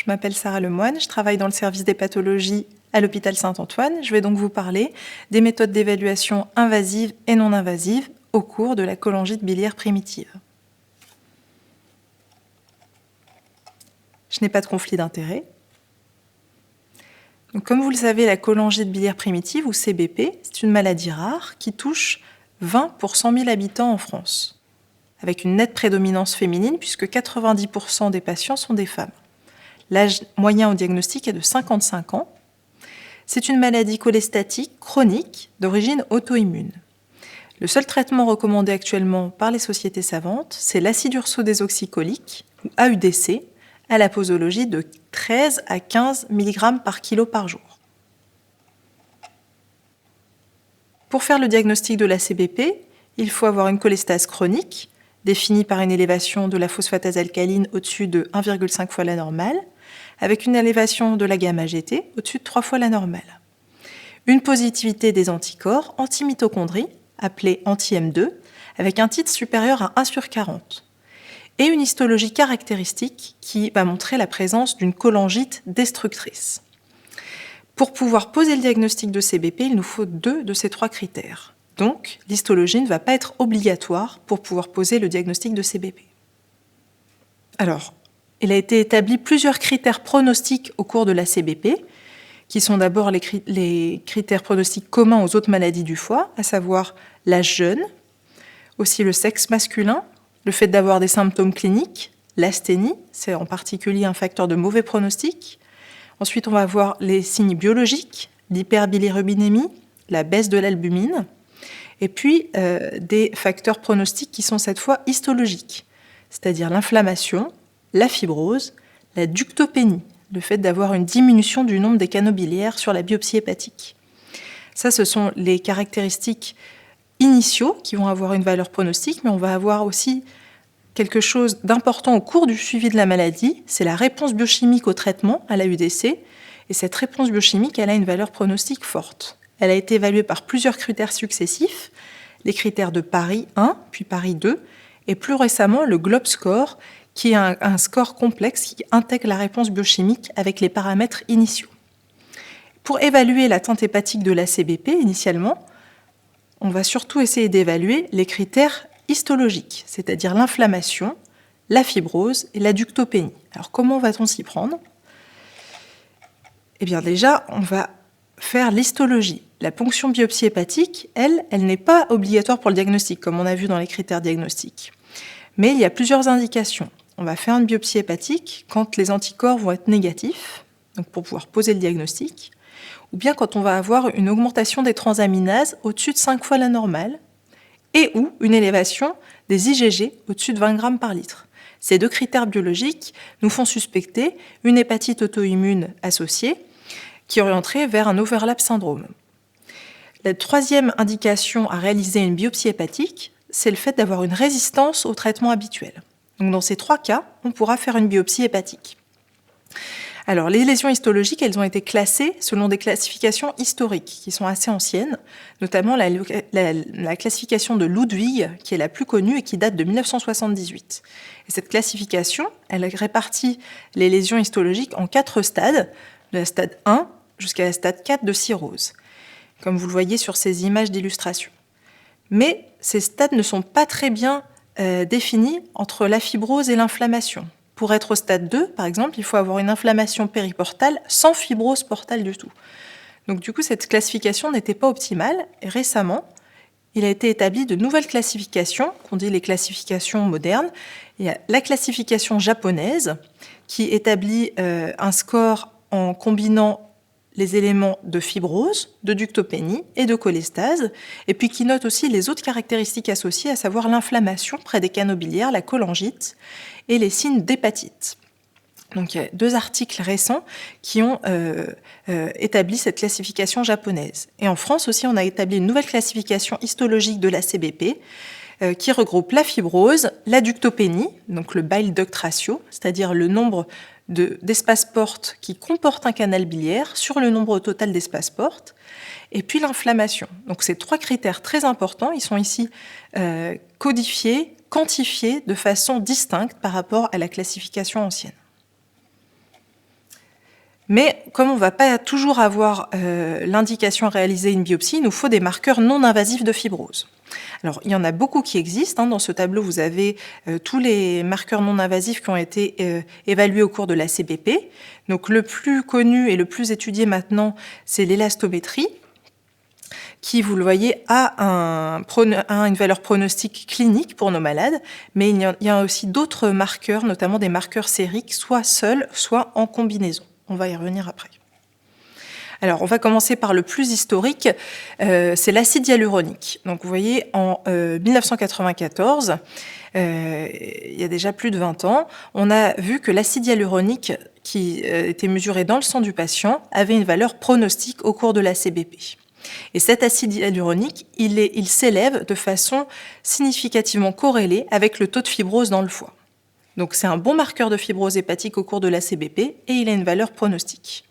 je m'appelle Sarah Lemoine, je travaille dans le service des pathologies à l'hôpital Saint-Antoine. Je vais donc vous parler des méthodes d'évaluation invasives et non invasives au cours de la cholangite biliaire primitive. Je n'ai pas de conflit d'intérêt. Donc, comme vous le savez, la cholangite biliaire primitive, ou CBP, c'est une maladie rare qui touche 20 pour 100 000 habitants en France, avec une nette prédominance féminine puisque 90% des patients sont des femmes. L'âge moyen au diagnostic est de 55 ans. C'est une maladie cholestatique chronique d'origine auto-immune. Le seul traitement recommandé actuellement par les sociétés savantes, c'est l'acide urso-désoxycholique, ou AUDC, à la posologie de 13 à 15 mg par kilo par jour. Pour faire le diagnostic de la CBP, il faut avoir une cholestase chronique, définie par une élévation de la phosphatase alcaline au-dessus de 1,5 fois la normale, avec une élévation de la gamma-GT au-dessus de 3 fois la normale. Une positivité des anticorps anti-mitochondrie, appelée anti-M2, avec un titre supérieur à 1 sur 40. Et une histologie caractéristique qui va montrer la présence d'une cholangite destructrice. Pour pouvoir poser le diagnostic de CBP, il nous faut 2 de ces 3 critères. Donc, l'histologie ne va pas être obligatoire pour pouvoir poser le diagnostic de CBP. Alors, il a été établi plusieurs critères pronostiques au cours de la CBP, qui sont d'abord les critères pronostiques communs aux autres maladies du foie, à savoir l'âge jeune, aussi le sexe masculin, le fait d'avoir des symptômes cliniques, l'asthénie, c'est en particulier un facteur de mauvais pronostic. Ensuite, on va voir les signes biologiques, l'hyperbilirubinémie, la baisse de l'albumine, et puis des facteurs pronostiques qui sont cette fois histologiques, c'est-à-dire l'inflammation, la fibrose, la ductopénie, le fait d'avoir une diminution du nombre des canaux biliaires sur la biopsie hépatique. Ça, ce sont les caractéristiques initiaux qui vont avoir une valeur pronostique, mais on va avoir aussi quelque chose d'important au cours du suivi de la maladie, c'est la réponse biochimique au traitement, à la UDC, et cette réponse biochimique, elle a une valeur pronostique forte. Elle a été évaluée par plusieurs critères successifs, les critères de Paris 1, puis Paris 2, et plus récemment le GLOB score, qui est un score complexe qui intègre la réponse biochimique avec les paramètres initiaux. Pour évaluer l'atteinte hépatique de la CBP, initialement, on va surtout essayer d'évaluer les critères histologiques, c'est-à-dire l'inflammation, la fibrose et la ductopénie. Alors comment va-t-on s'y prendre ? Eh bien déjà, on va faire l'histologie. La ponction biopsie hépatique, elle n'est pas obligatoire pour le diagnostic, comme on a vu dans les critères diagnostiques. Mais il y a plusieurs indications. On va faire une biopsie hépatique quand les anticorps vont être négatifs, donc pour pouvoir poser le diagnostic, ou bien quand on va avoir une augmentation des transaminases au-dessus de 5 fois la normale, et ou une élévation des IgG au-dessus de 20 grammes par litre. Ces 2 critères biologiques nous font suspecter une hépatite auto-immune associée qui orienterait vers un overlap syndrome. La 3e indication à réaliser une biopsie hépatique, c'est le fait d'avoir une résistance au traitement habituel. Donc dans ces 3 cas, on pourra faire une biopsie hépatique. Alors, les lésions histologiques, elles ont été classées selon des classifications historiques qui sont assez anciennes, notamment la classification de Ludwig, qui est la plus connue et qui date de 1978. Et cette classification, elle répartit les lésions histologiques en 4 stades, de la stade 1 jusqu'à la stade 4 de cirrhose, comme vous le voyez sur ces images d'illustration. Mais ces stades ne sont pas très bien définis entre la fibrose et l'inflammation. Pour être au stade 2, par exemple, il faut avoir une inflammation périportale sans fibrose portale du tout. Donc du coup, cette classification n'était pas optimale. Et récemment, il a été établi de nouvelles classifications, qu'on dit les classifications modernes. Il y a la classification japonaise, qui établit un score en combinant les éléments de fibrose, de ductopénie et de cholestase, et puis qui note aussi les autres caractéristiques associées, à savoir l'inflammation près des canaux biliaires, la cholangite, et les signes d'hépatite. Donc il y a 2 articles récents qui ont établi cette classification japonaise. Et en France aussi, on a établi une nouvelle classification histologique de la CBP qui regroupe la fibrose, la ductopénie, donc le bile duct ratio, c'est-à-dire le nombre d'espaces portes qui comportent un canal biliaire sur le nombre total d'espaces portes, et puis l'inflammation. Donc ces 3 critères très importants, ils sont ici codifiés, quantifiés de façon distincte par rapport à la classification ancienne. Mais comme on ne va pas toujours avoir l'indication à réaliser une biopsie, il nous faut des marqueurs non invasifs de fibrose. Alors, il y en a beaucoup qui existent. Dans ce tableau, vous avez tous les marqueurs non invasifs qui ont été évalués au cours de la CBP. Donc, le plus connu et le plus étudié maintenant, c'est l'élastométrie, qui, vous le voyez, a une valeur pronostique clinique pour nos malades, mais il y a aussi d'autres marqueurs, notamment des marqueurs sériques, soit seuls, soit en combinaison. On va y revenir après. Alors, on va commencer par le plus historique, c'est l'acide hyaluronique. Donc, vous voyez, en 1994, il y a déjà plus de 20 ans, on a vu que l'acide hyaluronique qui était mesuré dans le sang du patient avait une valeur pronostique au cours de la CBP. Et cet acide hyaluronique, il s'élève de façon significativement corrélée avec le taux de fibrose dans le foie. Donc, c'est un bon marqueur de fibrose hépatique au cours de la CBP et il a une valeur pronostique.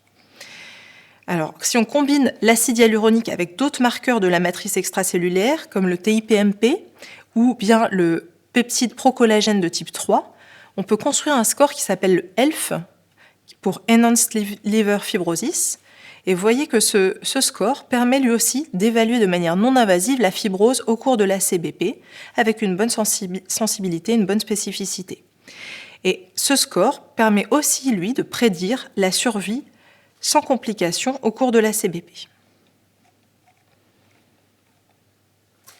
Alors, si on combine l'acide hyaluronique avec d'autres marqueurs de la matrice extracellulaire, comme le TIPMP ou bien le peptide procollagène de type 3, on peut construire un score qui s'appelle le ELF, pour Enhanced Liver Fibrosis. Et vous voyez que ce score permet lui aussi d'évaluer de manière non invasive la fibrose au cours de la CBP, avec une bonne sensibilité, une bonne spécificité. Et ce score permet aussi, lui, de prédire la survie sans complications au cours de la CBP.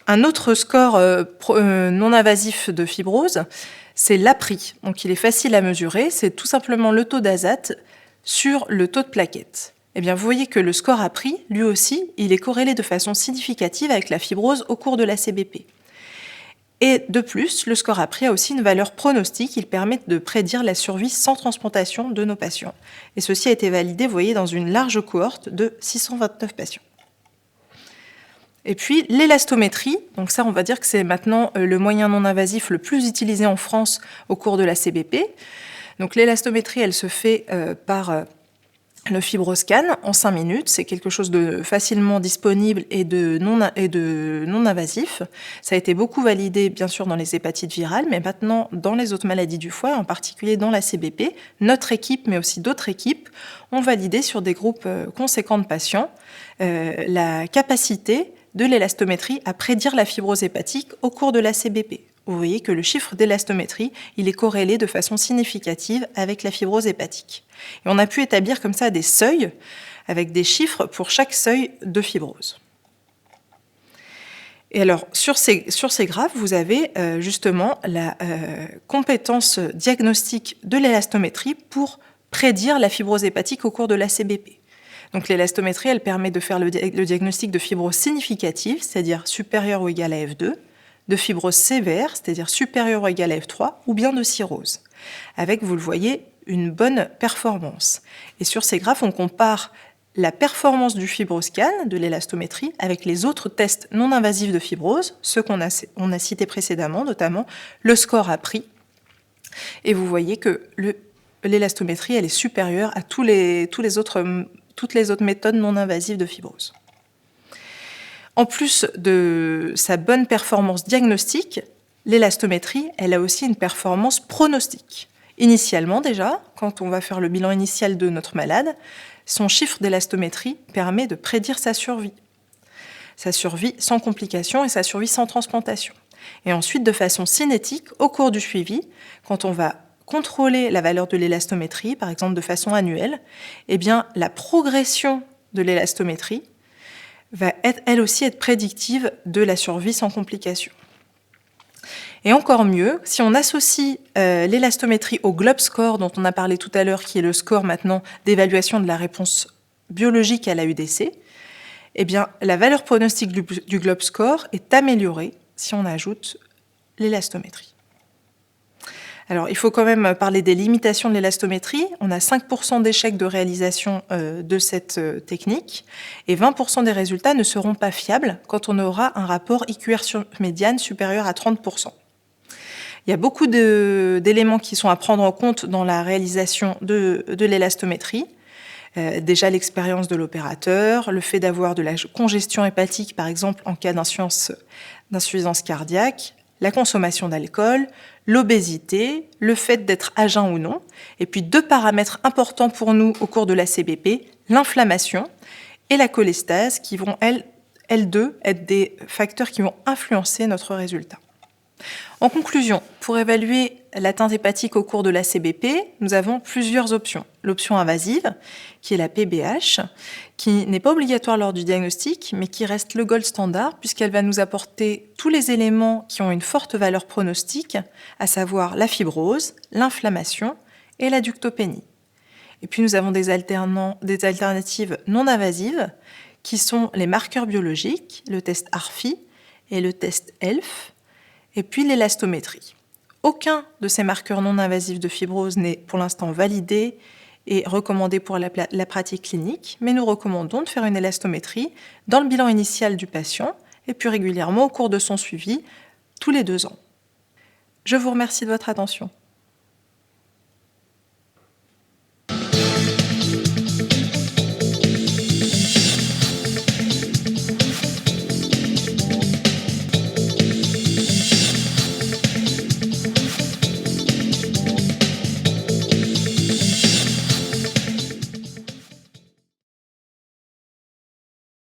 Un autre score non invasif de fibrose, c'est l'APRI. Donc il est facile à mesurer, c'est tout simplement le taux d'azate sur le taux de plaquettes. Eh bien, vous voyez que le score APRI, lui aussi, il est corrélé de façon significative avec la fibrose au cours de la CBP. Et de plus, le score APRI a aussi une valeur pronostique, il permet de prédire la survie sans transplantation de nos patients. Et ceci a été validé, vous voyez, dans une large cohorte de 629 patients. Et puis l'élastométrie, donc ça on va dire que c'est maintenant le moyen non invasif le plus utilisé en France au cours de la CBP. Donc l'élastométrie, elle se fait par le FibroScan en 5 minutes, c'est quelque chose de facilement disponible et de non invasif. Ça a été beaucoup validé bien sûr dans les hépatites virales, mais maintenant dans les autres maladies du foie, en particulier dans la CBP, notre équipe, mais aussi d'autres équipes, ont validé sur des groupes conséquents de patients la capacité de l'élastométrie à prédire la fibrose hépatique au cours de la CBP. Vous voyez que le chiffre d'élastométrie, il est corrélé de façon significative avec la fibrose hépatique. Et on a pu établir comme ça des seuils avec des chiffres pour chaque seuil de fibrose. Et alors, sur ces graphes, vous avez justement la compétence diagnostique de l'élastométrie pour prédire la fibrose hépatique au cours de la CBP. Donc l'élastométrie, elle permet de faire le diagnostic de fibrose significative, c'est-à-dire supérieure ou égale à F2, de fibrose sévère, c'est-à-dire supérieure ou égale à F3, ou bien de cirrhose, avec, vous le voyez, une bonne performance. Et sur ces graphes, on compare la performance du FibroScan, de l'élastométrie, avec les autres tests non invasifs de fibrose, ceux qu'on a cités précédemment, notamment le score APRI. Et vous voyez que l'élastométrie, elle est supérieure à toutes les autres méthodes non invasives de fibrose. En plus de sa bonne performance diagnostique, l'élastométrie, elle a aussi une performance pronostique. Initialement déjà, quand on va faire le bilan initial de notre malade, son chiffre d'élastométrie permet de prédire sa survie sans complications et sa survie sans transplantation. Et ensuite, de façon cinétique, au cours du suivi, quand on va contrôler la valeur de l'élastométrie, par exemple de façon annuelle, eh bien, la progression de l'élastométrie va elle aussi être prédictive de la survie sans complications. Et encore mieux, si on associe l'élastométrie au GLOB score dont on a parlé tout à l'heure, qui est le score maintenant d'évaluation de la réponse biologique à la UDC, eh bien, la valeur pronostique du GLOB score est améliorée si on ajoute l'élastométrie. Alors, il faut quand même parler des limitations de l'élastométrie. On a 5% d'échecs de réalisation de cette technique et 20% des résultats ne seront pas fiables quand on aura un rapport IQR sur médiane supérieur à 30%. Il y a beaucoup d'éléments qui sont à prendre en compte dans la réalisation de l'élastométrie. Déjà l'expérience de l'opérateur, le fait d'avoir de la congestion hépatique, par exemple en cas d'insuffisance cardiaque, la consommation d'alcool, l'obésité, le fait d'être à jeun ou non, et puis 2 paramètres importants pour nous au cours de la CBP, l'inflammation et la cholestase, qui vont, elles deux, être des facteurs qui vont influencer notre résultat. En conclusion, pour évaluer l'atteinte hépatique au cours de la CBP, nous avons plusieurs options. L'option invasive, qui est la PBH, qui n'est pas obligatoire lors du diagnostic, mais qui reste le gold standard, puisqu'elle va nous apporter tous les éléments qui ont une forte valeur pronostique, à savoir la fibrose, l'inflammation et la ductopénie. Et puis nous avons des alternatives non invasives, qui sont les marqueurs biologiques, le test ARFI et le test ELF, et puis l'élastométrie. Aucun de ces marqueurs non invasifs de fibrose n'est pour l'instant validé et recommandé pour la pratique clinique, mais nous recommandons de faire une élastométrie dans le bilan initial du patient et puis régulièrement au cours de son suivi, tous les 2 ans. Je vous remercie de votre attention.